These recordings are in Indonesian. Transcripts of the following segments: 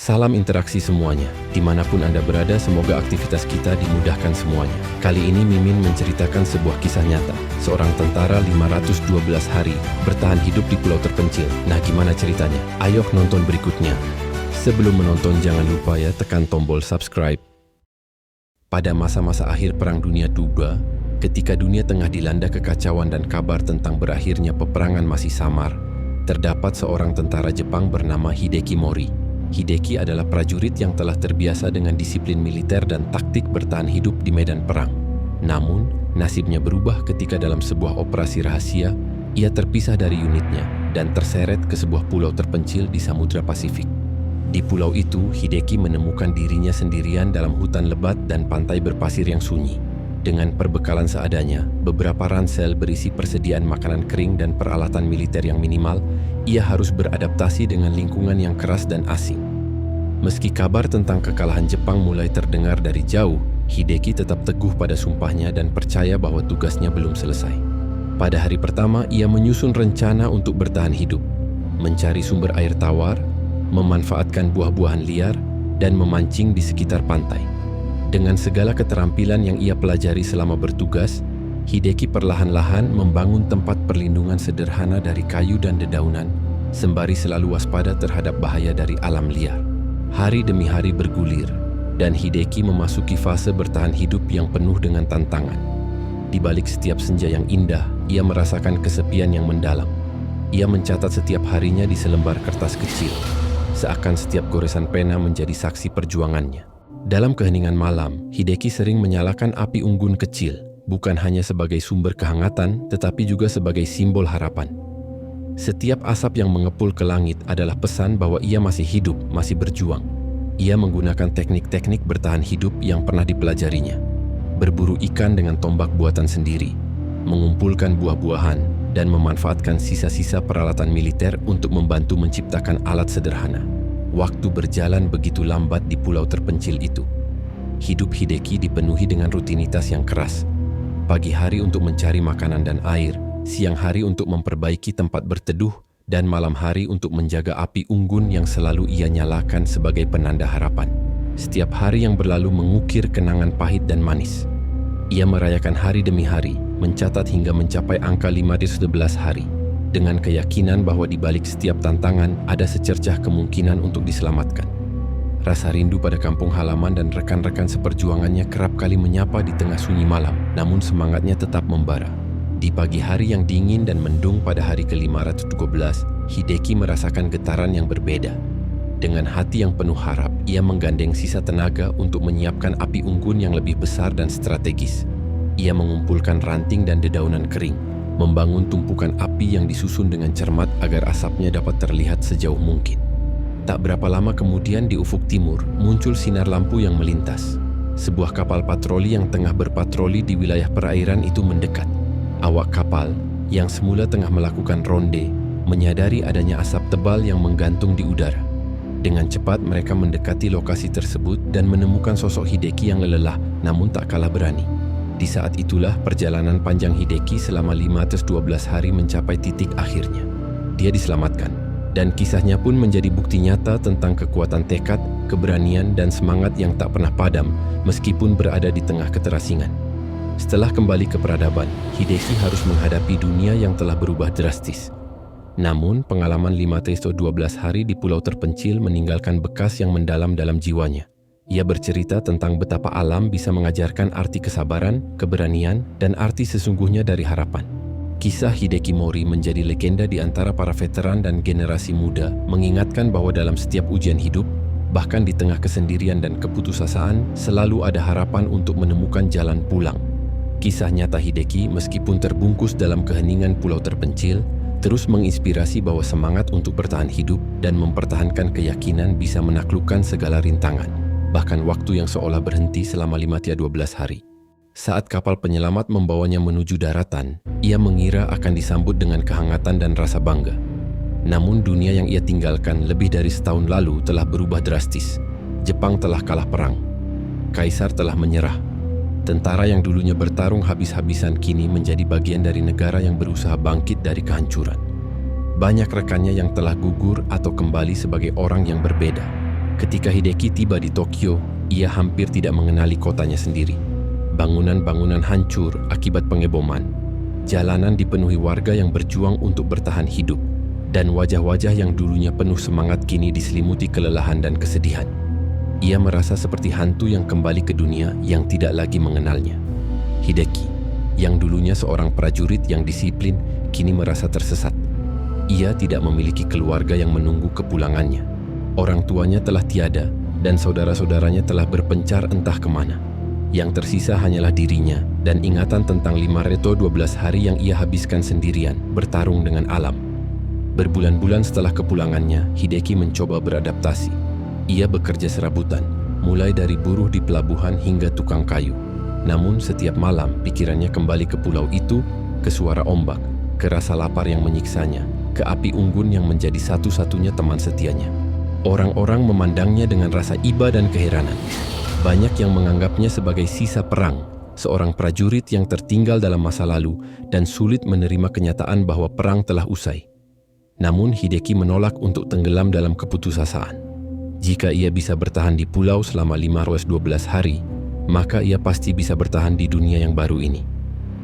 Salam interaksi semuanya. Dimanapun Anda berada, semoga aktivitas kita dimudahkan semuanya. Kali ini Mimin menceritakan sebuah kisah nyata. Seorang tentara 512 hari bertahan hidup di pulau terpencil. Nah, gimana ceritanya? Ayo nonton berikutnya. Sebelum menonton, jangan lupa ya tekan tombol subscribe. Pada masa-masa akhir Perang Dunia II, ketika dunia tengah dilanda kekacauan dan kabar tentang berakhirnya peperangan masih samar, terdapat seorang tentara Jepang bernama Hideki Mori. Hideki adalah prajurit yang telah terbiasa dengan disiplin militer dan taktik bertahan hidup di medan perang. Namun, nasibnya berubah ketika dalam sebuah operasi rahasia, ia terpisah dari unitnya dan terseret ke sebuah pulau terpencil di Samudra Pasifik. Di pulau itu, Hideki menemukan dirinya sendirian dalam hutan lebat dan pantai berpasir yang sunyi. Dengan perbekalan seadanya, beberapa ransel berisi persediaan makanan kering dan peralatan militer yang minimal, ia harus beradaptasi dengan lingkungan yang keras dan asing. Meski kabar tentang kekalahan Jepang mulai terdengar dari jauh, Hideki tetap teguh pada sumpahnya dan percaya bahwa tugasnya belum selesai. Pada hari pertama, ia menyusun rencana untuk bertahan hidup, mencari sumber air tawar, memanfaatkan buah-buahan liar, dan memancing di sekitar pantai. Dengan segala keterampilan yang ia pelajari selama bertugas, Hideki perlahan-lahan membangun tempat perlindungan sederhana dari kayu dan dedaunan, sembari selalu waspada terhadap bahaya dari alam liar. Hari demi hari bergulir, dan Hideki memasuki fase bertahan hidup yang penuh dengan tantangan. Di balik setiap senja yang indah, ia merasakan kesepian yang mendalam. Ia mencatat setiap harinya di selembar kertas kecil, seakan setiap goresan pena menjadi saksi perjuangannya. Dalam keheningan malam, Hideki sering menyalakan api unggun kecil, bukan hanya sebagai sumber kehangatan, tetapi juga sebagai simbol harapan. Setiap asap yang mengepul ke langit adalah pesan bahwa ia masih hidup, masih berjuang. Ia menggunakan teknik-teknik bertahan hidup yang pernah dipelajarinya. Berburu ikan dengan tombak buatan sendiri, mengumpulkan buah-buahan, dan memanfaatkan sisa-sisa peralatan militer untuk membantu menciptakan alat sederhana. Waktu berjalan begitu lambat di pulau terpencil itu. Hidup Hideki dipenuhi dengan rutinitas yang keras. Pagi hari untuk mencari makanan dan air, siang hari untuk memperbaiki tempat berteduh, dan malam hari untuk menjaga api unggun yang selalu ia nyalakan sebagai penanda harapan. Setiap hari yang berlalu mengukir kenangan pahit dan manis. Ia merayakan hari demi hari, mencatat hingga mencapai angka 511 hari. Dengan keyakinan bahwa di balik setiap tantangan ada secercah kemungkinan untuk diselamatkan. Rasa rindu pada kampung halaman dan rekan-rekan seperjuangannya kerap kali menyapa di tengah sunyi malam, namun semangatnya tetap membara. Di pagi hari yang dingin dan mendung pada hari ke-512, Hideki merasakan getaran yang berbeda. Dengan hati yang penuh harap, ia menggandeng sisa tenaga untuk menyiapkan api unggun yang lebih besar dan strategis. Ia mengumpulkan ranting dan dedaunan kering, membangun tumpukan api yang disusun dengan cermat agar asapnya dapat terlihat sejauh mungkin. Tak berapa lama kemudian di ufuk timur muncul sinar lampu yang melintas. Sebuah kapal patroli yang tengah berpatroli di wilayah perairan itu mendekat. Awak kapal yang semula tengah melakukan ronde menyadari adanya asap tebal yang menggantung di udara. Dengan cepat mereka mendekati lokasi tersebut dan menemukan sosok Hideki yang lelah namun tak kalah berani. Di saat itulah perjalanan panjang Hideki selama 512 hari mencapai titik akhirnya. Dia diselamatkan, dan kisahnya pun menjadi bukti nyata tentang kekuatan tekad, keberanian, dan semangat yang tak pernah padam meskipun berada di tengah keterasingan. Setelah kembali ke peradaban, Hideki harus menghadapi dunia yang telah berubah drastis. Namun, pengalaman 512 hari di pulau terpencil meninggalkan bekas yang mendalam dalam jiwanya. Ia bercerita tentang betapa alam bisa mengajarkan arti kesabaran, keberanian, dan arti sesungguhnya dari harapan. Kisah Hideki Mori menjadi legenda di antara para veteran dan generasi muda, mengingatkan bahwa dalam setiap ujian hidup, bahkan di tengah kesendirian dan keputusasaan, selalu ada harapan untuk menemukan jalan pulang. Kisah nyata Hideki, meskipun terbungkus dalam keheningan pulau terpencil, terus menginspirasi bahwa semangat untuk bertahan hidup dan mempertahankan keyakinan bisa menaklukkan segala rintangan. Bahkan waktu yang seolah berhenti selama 512 hari. Saat kapal penyelamat membawanya menuju daratan, ia mengira akan disambut dengan kehangatan dan rasa bangga. Namun dunia yang ia tinggalkan lebih dari setahun lalu telah berubah drastis. Jepang telah kalah perang. Kaisar telah menyerah. Tentara yang dulunya bertarung habis-habisan kini menjadi bagian dari negara yang berusaha bangkit dari kehancuran. Banyak rekannya yang telah gugur atau kembali sebagai orang yang berbeda. Ketika Hideki tiba di Tokyo, ia hampir tidak mengenali kotanya sendiri. Bangunan-bangunan hancur akibat pengeboman. Jalanan dipenuhi warga yang berjuang untuk bertahan hidup, dan wajah-wajah yang dulunya penuh semangat kini diselimuti kelelahan dan kesedihan. Ia merasa seperti hantu yang kembali ke dunia yang tidak lagi mengenalnya. Hideki, yang dulunya seorang prajurit yang disiplin, kini merasa tersesat. Ia tidak memiliki keluarga yang menunggu kepulangannya. Orang tuanya telah tiada, dan saudara-saudaranya telah berpencar entah kemana. Yang tersisa hanyalah dirinya, dan ingatan tentang 512 hari yang ia habiskan sendirian, bertarung dengan alam. Berbulan-bulan setelah kepulangannya, Hideki mencoba beradaptasi. Ia bekerja serabutan, mulai dari buruh di pelabuhan hingga tukang kayu. Namun setiap malam, pikirannya kembali ke pulau itu, ke suara ombak, ke rasa lapar yang menyiksanya, ke api unggun yang menjadi satu-satunya teman setianya. Orang-orang memandangnya dengan rasa iba dan keheranan. Banyak yang menganggapnya sebagai sisa perang, seorang prajurit yang tertinggal dalam masa lalu dan sulit menerima kenyataan bahwa perang telah usai. Namun Hideki menolak untuk tenggelam dalam keputusasaan. Jika ia bisa bertahan di pulau selama 512 hari, maka ia pasti bisa bertahan di dunia yang baru ini.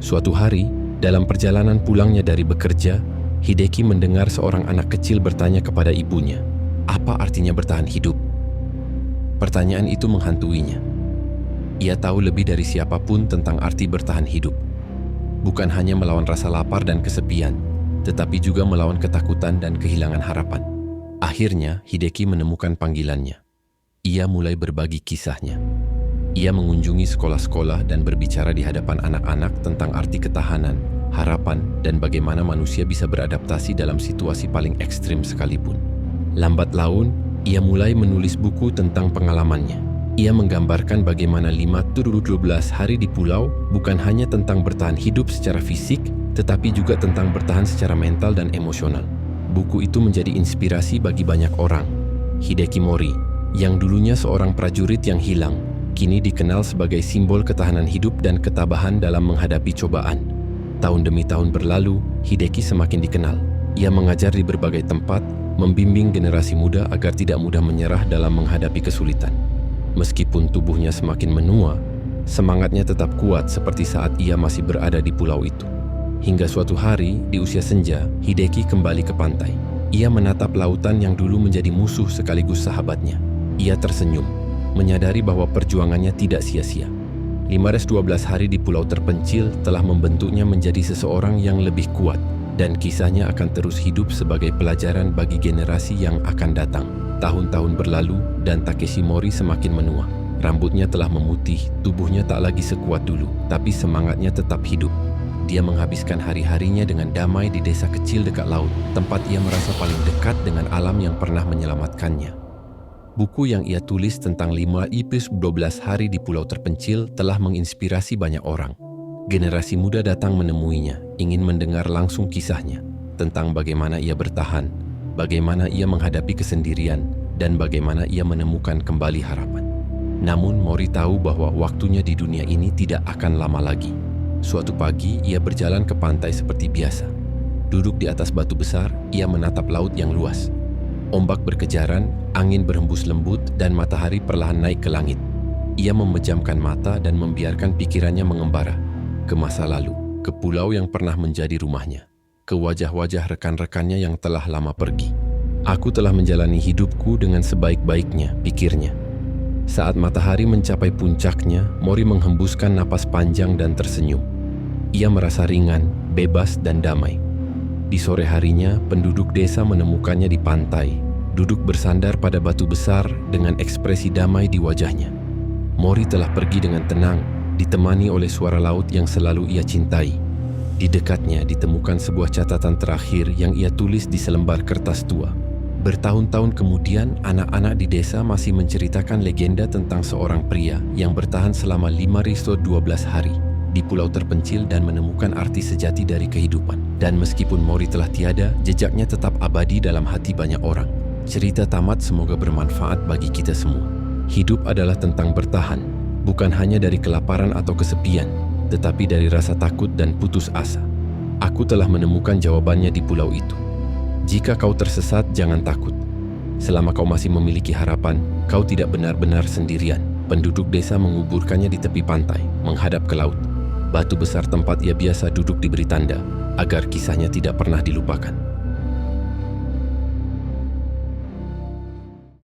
Suatu hari, dalam perjalanan pulangnya dari bekerja, Hideki mendengar seorang anak kecil bertanya kepada ibunya, "Apa artinya bertahan hidup?" Pertanyaan itu menghantuinya. Ia tahu lebih dari siapapun tentang arti bertahan hidup. Bukan hanya melawan rasa lapar dan kesepian, tetapi juga melawan ketakutan dan kehilangan harapan. Akhirnya, Hideki menemukan panggilannya. Ia mulai berbagi kisahnya. Ia mengunjungi sekolah-sekolah dan berbicara di hadapan anak-anak tentang arti ketahanan, harapan, dan bagaimana manusia bisa beradaptasi dalam situasi paling ekstrim sekalipun. Lambat laun, ia mulai menulis buku tentang pengalamannya. Ia menggambarkan bagaimana 512 hari di pulau bukan hanya tentang bertahan hidup secara fisik, tetapi juga tentang bertahan secara mental dan emosional. Buku itu menjadi inspirasi bagi banyak orang. Hideki Mori, yang dulunya seorang prajurit yang hilang, kini dikenal sebagai simbol ketahanan hidup dan ketabahan dalam menghadapi cobaan. Tahun demi tahun berlalu, Hideki semakin dikenal. Ia mengajar di berbagai tempat, membimbing generasi muda agar tidak mudah menyerah dalam menghadapi kesulitan. Meskipun tubuhnya semakin menua, semangatnya tetap kuat seperti saat ia masih berada di pulau itu. Hingga suatu hari, di usia senja, Hideki kembali ke pantai. Ia menatap lautan yang dulu menjadi musuh sekaligus sahabatnya. Ia tersenyum, menyadari bahwa perjuangannya tidak sia-sia. 512 hari di pulau terpencil telah membentuknya menjadi seseorang yang lebih kuat, dan kisahnya akan terus hidup sebagai pelajaran bagi generasi yang akan datang. Tahun-tahun berlalu, dan Takeshi Mori semakin menua. Rambutnya telah memutih, tubuhnya tak lagi sekuat dulu, tapi semangatnya tetap hidup. Dia menghabiskan hari-harinya dengan damai di desa kecil dekat laut, tempat ia merasa paling dekat dengan alam yang pernah menyelamatkannya. Buku yang ia tulis tentang 512 hari di pulau terpencil telah menginspirasi banyak orang. Generasi muda datang menemuinya, ingin mendengar langsung kisahnya, tentang bagaimana ia bertahan, bagaimana ia menghadapi kesendirian, dan bagaimana ia menemukan kembali harapan. Namun Mori tahu bahwa waktunya di dunia ini tidak akan lama lagi. Suatu pagi, ia berjalan ke pantai seperti biasa. Duduk di atas batu besar, ia menatap laut yang luas. Ombak berkejaran, angin berhembus lembut, dan matahari perlahan naik ke langit. Ia memejamkan mata dan membiarkan pikirannya mengembara ke masa lalu, ke pulau yang pernah menjadi rumahnya, ke wajah-wajah rekan-rekannya yang telah lama pergi. "Aku telah menjalani hidupku dengan sebaik-baiknya," pikirnya. Saat matahari mencapai puncaknya, Mori menghembuskan napas panjang dan tersenyum. Ia merasa ringan, bebas, dan damai. Di sore harinya, penduduk desa menemukannya di pantai, duduk bersandar pada batu besar dengan ekspresi damai di wajahnya. Mori telah pergi dengan tenang, ditemani oleh suara laut yang selalu ia cintai. Di dekatnya ditemukan sebuah catatan terakhir yang ia tulis di selembar kertas tua. Bertahun-tahun kemudian, anak-anak di desa masih menceritakan legenda tentang seorang pria yang bertahan selama 512 hari di pulau terpencil dan menemukan arti sejati dari kehidupan. Dan meskipun Mori telah tiada, jejaknya tetap abadi dalam hati banyak orang. Cerita tamat semoga bermanfaat bagi kita semua. Hidup adalah tentang bertahan, bukan hanya dari kelaparan atau kesepian, tetapi dari rasa takut dan putus asa. Aku telah menemukan jawabannya di pulau itu. Jika kau tersesat, jangan takut. Selama kau masih memiliki harapan, kau tidak benar-benar sendirian. Penduduk desa menguburkannya di tepi pantai, menghadap ke laut. Batu besar tempat ia biasa duduk diberi tanda, agar kisahnya tidak pernah dilupakan.